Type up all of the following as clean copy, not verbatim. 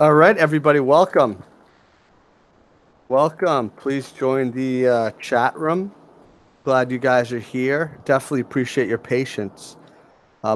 All right, everybody, welcome. Welcome. Please join the chat room. Glad you guys are here. Definitely appreciate your patience.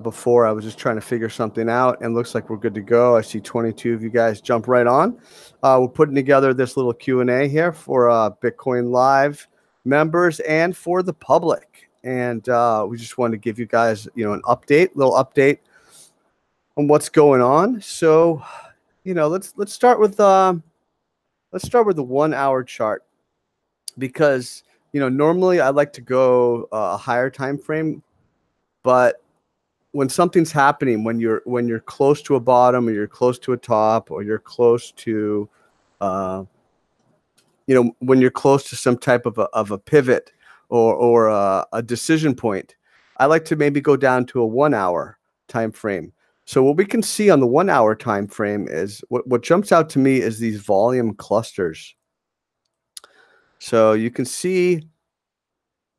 Before I was just trying to figure something out, and looks like we're good to go. I see 22 of you guys jump right on. We're putting together this little Q&A here for Bitcoin Live members and for the public. And we just wanted to give you guys, an little update on what's going on. So, let's start with the 1 hour chart, because normally I like to go a higher time frame, but when something's happening, when you're close to a bottom, or you're close to a top, or you're close to when you're close to some type of a pivot, or a decision point, I like to maybe go down to a 1 hour time frame. So what we can see on the 1 hour time frame is what jumps out to me is these volume clusters. So you can see,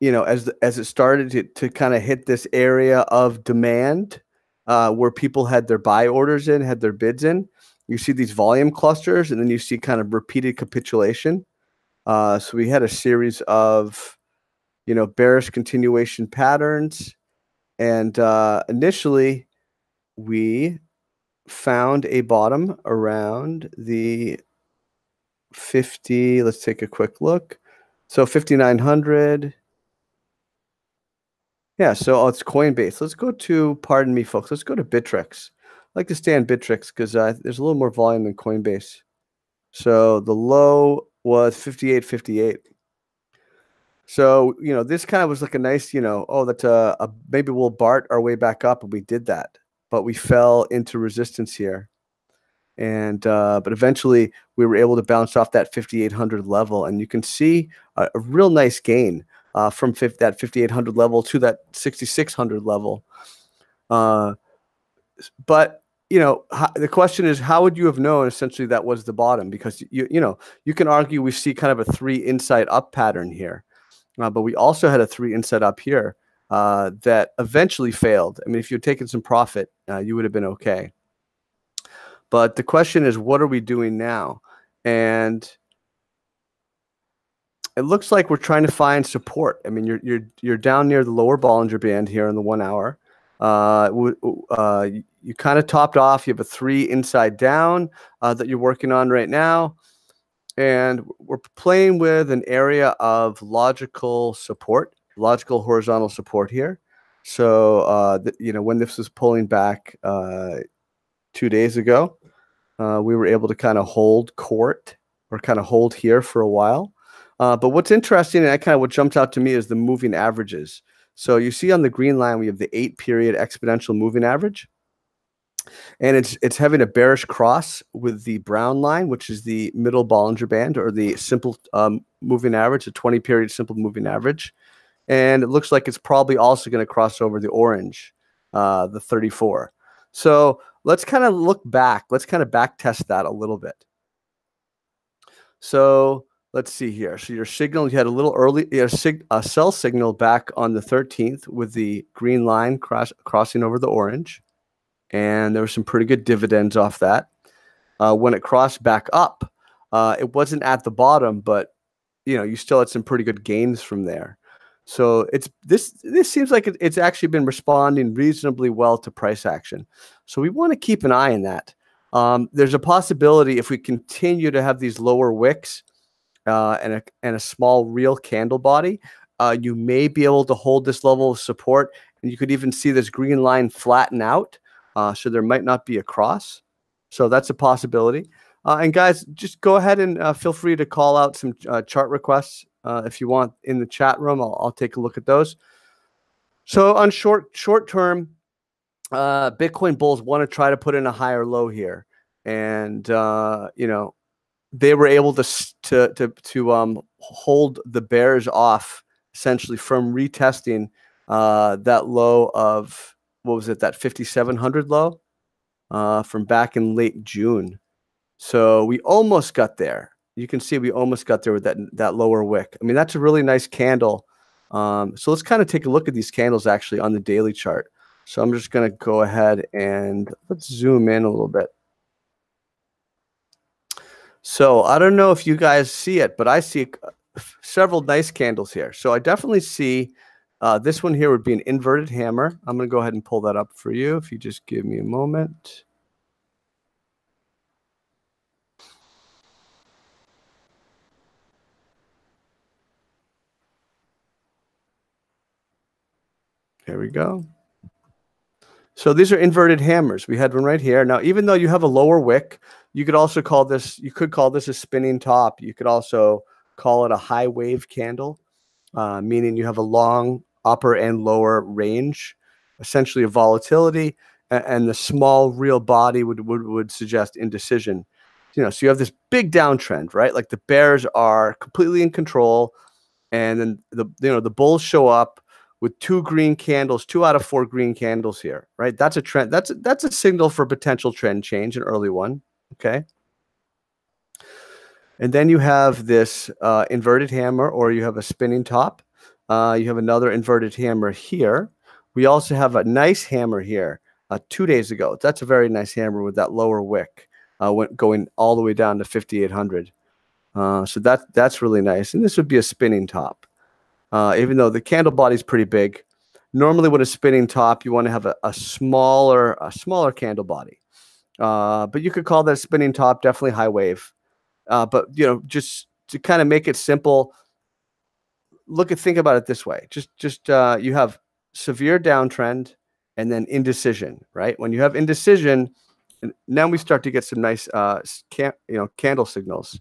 as it started to kind of hit this area of demand, where people had their buy orders in, had their bids in, you see these volume clusters, and then you see kind of repeated capitulation. So we had a series of, bearish continuation patterns. And initially, we found a bottom around the 50. Let's take a quick look. So 5,900. Yeah, so it's Coinbase. Let's go to, pardon me, folks. Let's go to Bittrex. I like to stay on Bittrex because there's a little more volume than Coinbase. So the low was 58.58. So, this kind of was like a nice, that's maybe we'll BART our way back up, and we did that. But we fell into resistance here. And but eventually we were able to bounce off that 5,800 level, and you can see a real nice gain from that 5,800 level to that 6,600 level. But the question is, how would you have known essentially that was the bottom? Because you can argue we see kind of a 3 inside up pattern here, but we also had a 3 inside up here that eventually failed. I mean, if you'd taken some profit, you would have been okay. But the question is, what are we doing now? And it looks like we're trying to find support. I mean, you're down near the lower Bollinger Band here in the 1 hour. You kind of topped off. You have a 3 inside down that you're working on right now. And we're playing with an area of logical support, logical horizontal support here. So, when this was pulling back 2 days ago, we were able to kind of hold court, or kind of hold here for a while. But what's interesting, and what jumps out to me, is the moving averages. So you see on the green line, we have the 8-period exponential moving average. And it's having a bearish cross with the brown line, which is the middle Bollinger Band, or the simple moving average, a 20-period simple moving average. And it looks like it's probably also going to cross over the orange, the 34. So let's kind of look back. Let's kind of back test that a little bit. So let's see here. So your signal, you had a little early, you had a sell signal back on the 13th with the green line crossing over the orange. And there were some pretty good dividends off that. When it crossed back up, it wasn't at the bottom, but you still had some pretty good gains from there. So this seems like it's actually been responding reasonably well to price action. So we want to keep an eye on that. There's a possibility, if we continue to have these lower wicks and a small real candle body, you may be able to hold this level of support, and you could even see this green line flatten out. So there might not be a cross. So that's a possibility. And guys, just go ahead and feel free to call out some chart requests if you want in the chat room. I'll take a look at those. So on short term, Bitcoin bulls want to try to put in a higher low here, and they were able to hold the bears off essentially from retesting that low of, what was it, that 5,700 low from back in late June. So we almost got there. You can see we almost got there with that lower wick. I mean, that's a really nice candle. So let's kind of take a look at these candles actually on the daily chart. So I'm just going to go ahead and let's zoom in a little bit. So I don't know if you guys see it, but I see several nice candles here. So I definitely see this one here would be an inverted hammer. I'm going to go ahead and pull that up for you if you just give me a moment. Here we go. So these are inverted hammers. We had one right here. Now, even though you have a lower wick, you could also call this, a spinning top. You could also call it a high wave candle, meaning you have a long upper and lower range, essentially of volatility, and the small real body would suggest indecision. So you have this big downtrend, right? Like the bears are completely in control, and then the bulls show up with 2 green candles, 2 out of 4 green candles here, right? That's a trend. That's a signal for potential trend change, an early one. Okay. And then you have this inverted hammer, or you have a spinning top. You have another inverted hammer here. We also have a nice hammer here 2 days ago. That's a very nice hammer with that lower wick going all the way down to 5,800. So that's really nice. And this would be a spinning top. Even though the candle body is pretty big. Normally with a spinning top, you want to have a smaller candle body. But you could call that a spinning top, definitely high wave. But just to kind of make it simple, think about it this way. Just you have severe downtrend and then indecision, right? When you have indecision, and now we start to get some nice candle signals.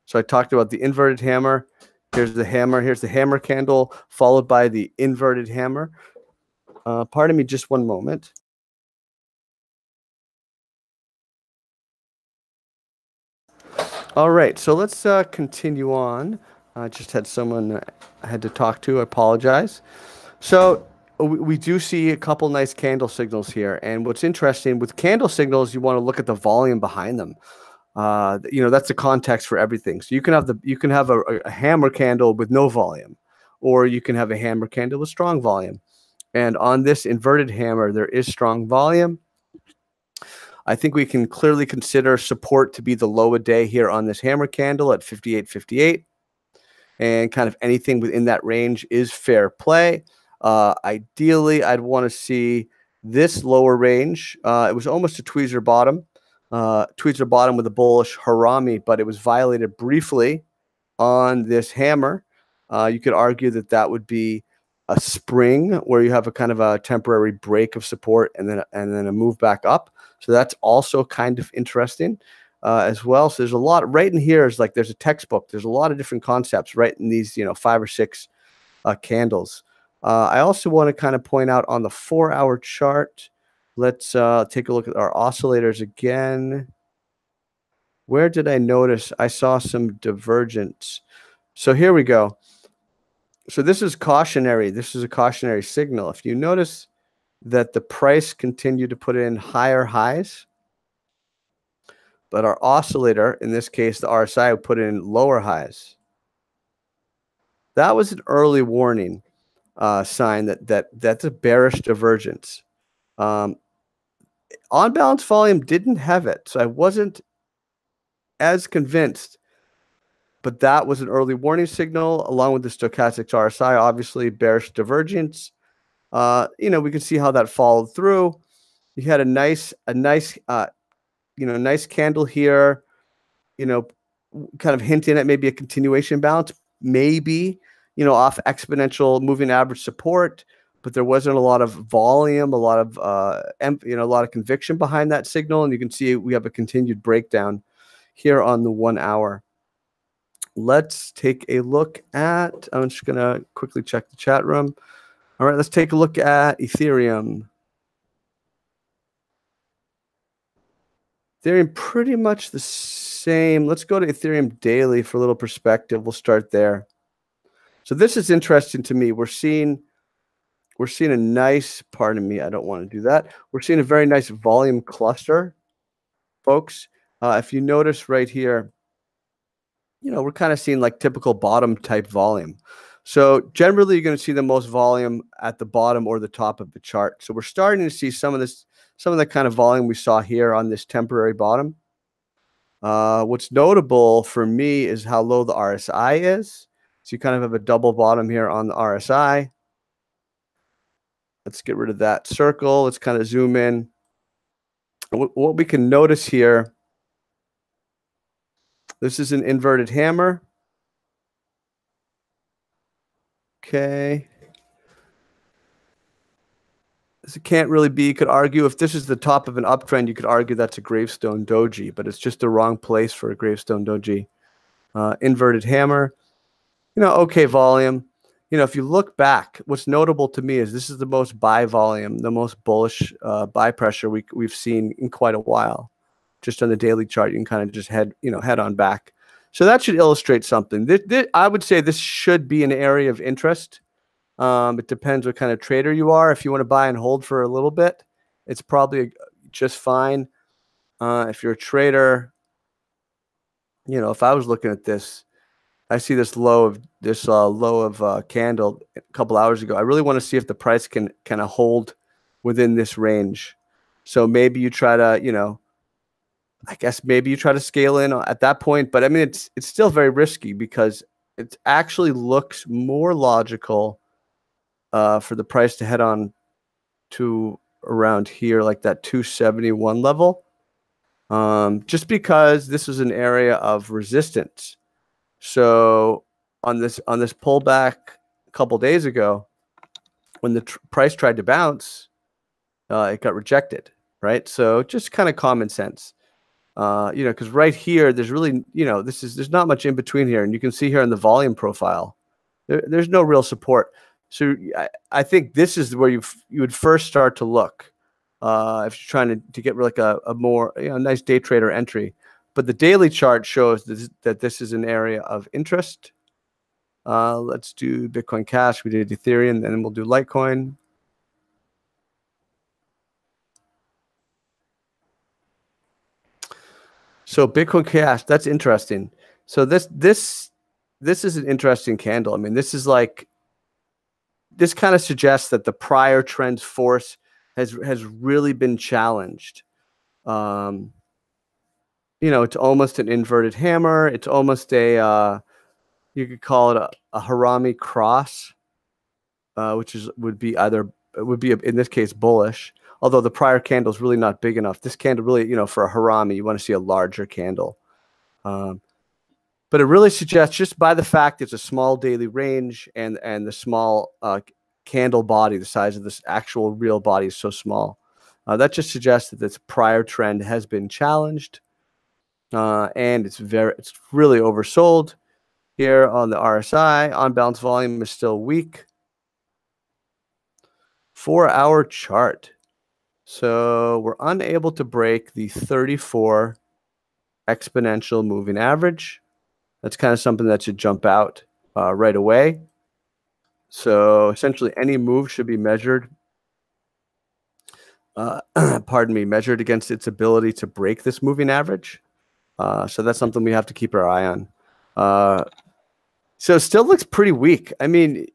So I talked about the inverted hammer. Here's the hammer. Here's the hammer candle, followed by the inverted hammer. Pardon me just one moment. All right, so let's continue on. I just had someone I had to talk to. I apologize. So we do see a couple nice candle signals here. And what's interesting with candle signals, you want to look at the volume behind them. That's the context for everything. So you can have a hammer candle with no volume, or you can have a hammer candle with strong volume. And on this inverted hammer, there is strong volume. I think we can clearly consider support to be the low a day here on this hammer candle at 58.58. And kind of anything within that range is fair play. Ideally, I'd want to see this lower range. It was almost a tweezer bottom. Tweezer bottom with a bullish harami, but it was violated briefly on this hammer. You could argue that would be a spring where you have a kind of a temporary break of support and then a move back up. So that's also kind of interesting as well. So there's a lot right in here. Is like there's a textbook. There's a lot of different concepts right in these 5 or 6 candles. I also want to kind of point out on the 4-hour chart. Let's take a look at our oscillators again. Where did I notice I saw some divergence? So here we go. So this is cautionary. This is a cautionary signal. If you notice that the price continued to put in higher highs, but our oscillator, in this case, the RSI, would put in lower highs. That was an early warning sign that's a bearish divergence. On balance volume didn't have it, so I wasn't as convinced. But that was an early warning signal, along with the stochastics RSI, obviously bearish divergence. We can see how that followed through. You had a nice nice candle here, kind of hinting at maybe a continuation bounce, maybe, off exponential moving average support, but there wasn't a lot of volume, a lot of conviction behind that signal. And you can see we have a continued breakdown here on the 1 hour. Let's take a look at, I'm just going to quickly check the chat room. All right, let's take a look at Ethereum. Ethereum pretty much the same. Let's go to Ethereum daily for a little perspective. We'll start there. So this is interesting to me. We're seeing a nice, pardon me, I don't want to do that. We're seeing a very nice volume cluster, folks. If you notice right here, we're kind of seeing like typical bottom type volume. So generally, you're going to see the most volume at the bottom or the top of the chart. So we're starting to see some of the kind of volume we saw here on this temporary bottom. What's notable for me is how low the RSI is. So you kind of have a double bottom here on the RSI. Let's get rid of that circle. Let's kind of zoom in. What we can notice here, this is an inverted hammer. Okay. This can't really be, you could argue if this is the top of an uptrend, you could argue that's a gravestone doji, but it's just the wrong place for a gravestone doji. Inverted hammer, okay volume. If you look back, what's notable to me is this is the most buy volume, the most bullish buy pressure we've seen in quite a while. Just on the daily chart, you can kind of just head on back. So that should illustrate something. I would say this should be an area of interest. It depends what kind of trader you are. If you want to buy and hold for a little bit, it's probably just fine. If you're a trader, if I was looking at this, I see this low of candle a couple hours ago. I really want to see if the price can kind of hold within this range. So maybe you try to, I guess maybe you try to scale in at that point. But I mean, it's still very risky because it actually looks more logical for the price to head on to around here, like that 271 level, just because this is an area of resistance. So on this pullback a couple days ago, when the price tried to bounce, it got rejected, right? So just kind of common sense, because right here, there's really, there's not much in between here, and you can see here in the volume profile, there's no real support. So I think this is where you would first start to look if you're trying to get like a more nice day trader entry. But the daily chart shows that this is an area of interest. Let's do Bitcoin Cash. We did Ethereum, and then we'll do Litecoin. So Bitcoin Cash, that's interesting. So this is an interesting candle. I mean, this is like, this kind of suggests that the prior trend's force has really been challenged. It's almost an inverted hammer. It's almost a you could call it a harami cross, which would be in this case bullish. Although the prior candle is really not big enough. This candle really, for a harami, you want to see a larger candle. But it really suggests, just by the fact it's a small daily range and the small candle body, the size of this actual real body is so small, that just suggests that this prior trend has been challenged, and it's really oversold. Here on the RSI, on balance volume is still weak. 4-hour chart. So we're unable to break the 34 exponential moving average. That's kind of something that should jump out right away. So essentially any move should be measured, measured against its ability to break this moving average. So that's something we have to keep our eye on. So it still looks pretty weak. I mean,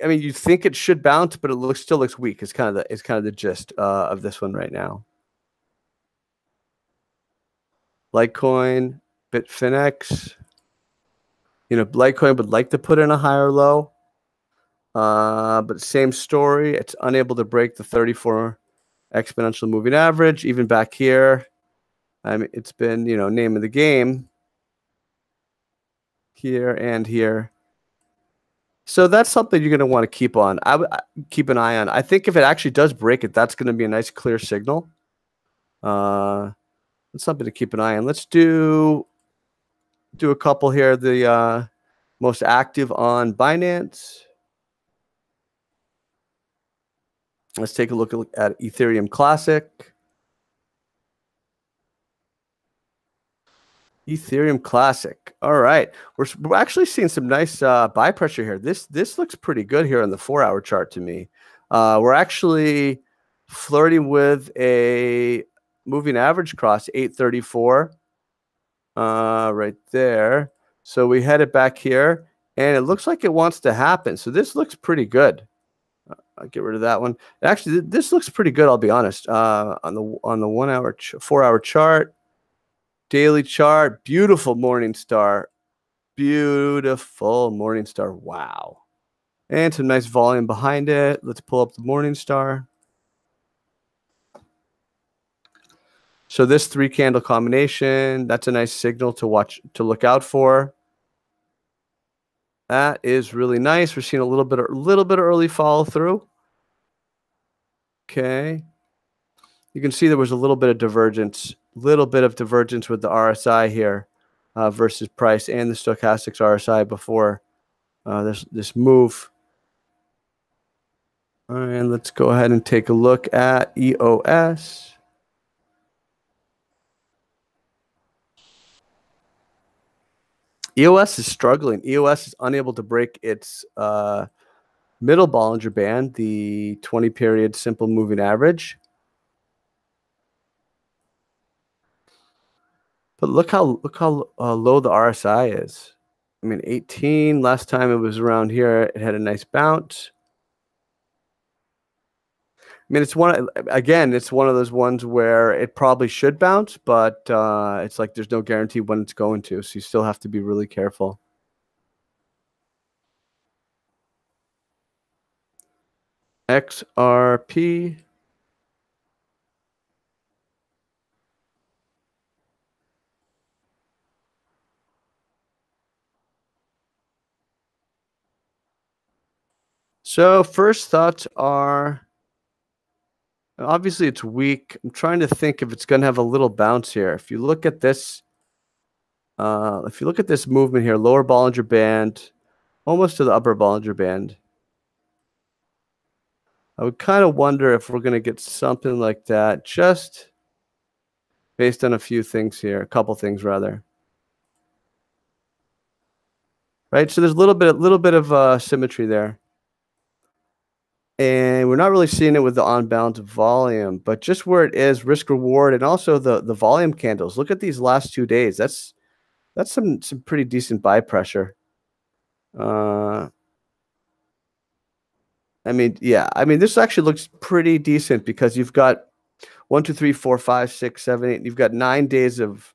you think it should bounce, but it still looks weak. It's kind of the gist of this one right now. Litecoin, Bitfinex. Litecoin would like to put in a higher low, but same story. It's unable to break the 34 exponential moving average. Even back here, I mean, it's been name of the game here and here. So that's something you're going to want to keep on. Keep an eye on. I think if it actually does break it, that's going to be a nice clear signal. That's something to keep an eye on. Let's do a couple here. The most active on Binance. Let's take a look at Ethereum Classic. Ethereum Classic. All right, we're actually seeing some nice buy pressure here. This looks pretty good here on the 4-hour chart to me. We're actually flirting with a moving average cross, 834, right there. So we had it back here, and it looks like it wants to happen. So this looks pretty good. I'll get rid of that one. Actually, this looks pretty good. I'll be honest. On the 4-hour chart. Daily chart, beautiful morning star. Beautiful morning star. Wow. And some nice volume behind it. Let's pull up the morning star. So this 3-candle combination, that's a nice signal to watch, to look out for. That is really nice. We're seeing a little bit of early follow through. Okay. You can see there was a little bit of divergence with the RSI here versus price and the stochastics RSI before this move. All right, let's go ahead and take a look at EOS. EOS is struggling. EOS is unable to break its middle Bollinger Band, the 20-period simple moving average. But look how low the RSI is. I mean, 18. Last time it was around here. It had a nice bounce. I mean, it's one of those ones where it probably should bounce, but it's like there's no guarantee when it's going to. So you still have to be really careful. XRP. So first thoughts are, obviously it's weak. I'm trying to think if it's going to have a little bounce here. If you look at this, movement here, lower Bollinger Band, almost to the upper Bollinger Band, I would kind of wonder if we're going to get something like that, just based on a few things here, a couple things rather. Right, so there's a little bit of symmetry there. And we're not really seeing it with the on-balance volume, but just where it is, risk reward, and also the volume candles. Look at these last 2 days. That's some pretty decent buy pressure. I mean, yeah. I mean, this actually looks pretty decent because you've got 1, 2, 3, 4, 5, 6, 7, 8. You've got 9 days of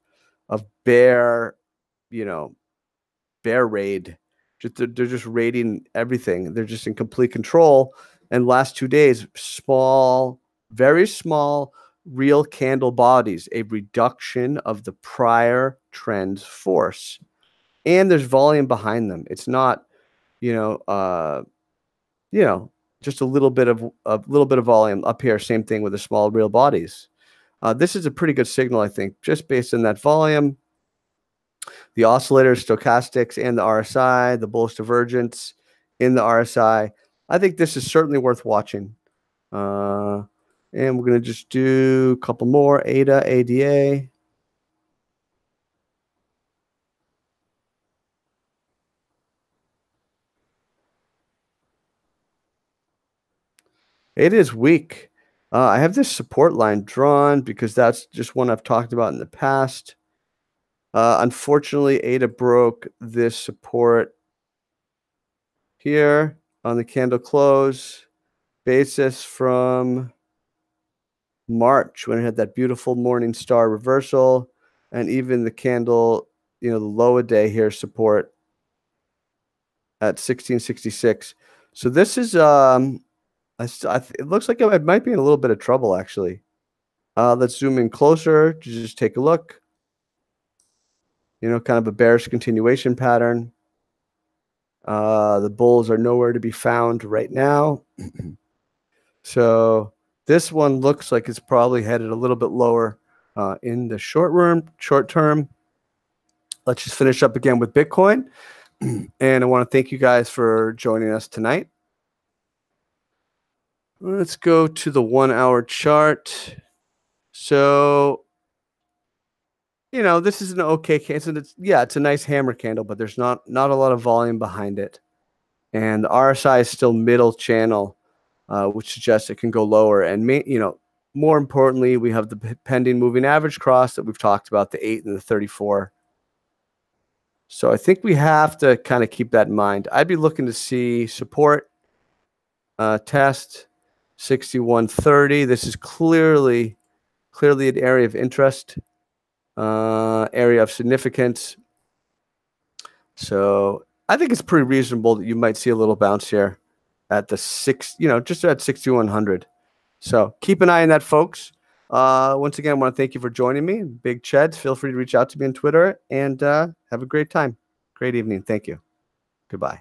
bear, bear raid. They're just raiding everything. They're just in complete control. And last 2 days, small, very small, real candle bodies, a reduction of the prior trend's force, and there's volume behind them. It's not, just a little bit of volume up here. Same thing with the small real bodies. This is a pretty good signal, I think, just based on that volume, the oscillators, stochastics, and the RSI, the bullish divergence in the RSI. I think this is certainly worth watching. And we're going to just do a couple more. ADA, ADA. It is weak. I have this support line drawn because that's just one I've talked about in the past. Unfortunately, ADA broke this support here on the candle close basis from March, when it had that beautiful morning star reversal, and even the candle, the low a day here support at 1666. So this is it looks like it might be in a little bit of trouble, actually. Let's zoom in closer to just take a look. Kind of a bearish continuation pattern. The bulls are nowhere to be found right now. So this one looks like it's probably headed a little bit lower in the short term. Let's just finish up again with Bitcoin. And I want to thank you guys for joining us tonight. Let's go to the 1-hour chart. So, this is an okay candle. It's a nice hammer candle, but there's not a lot of volume behind it. And the RSI is still middle channel, which suggests it can go lower. And, more importantly, we have the pending moving average cross that we've talked about, the 8 and the 34. So I think we have to kind of keep that in mind. I'd be looking to see support test 6130. This is clearly an area of interest. area of significance. So I think it's pretty reasonable that you might see a little bounce here at the just at 6,100. So keep an eye on that, folks. Once again, I want to thank you for joining me. BigCheds, feel free to reach out to me on Twitter, and have a great time. Great evening. Thank you. Goodbye.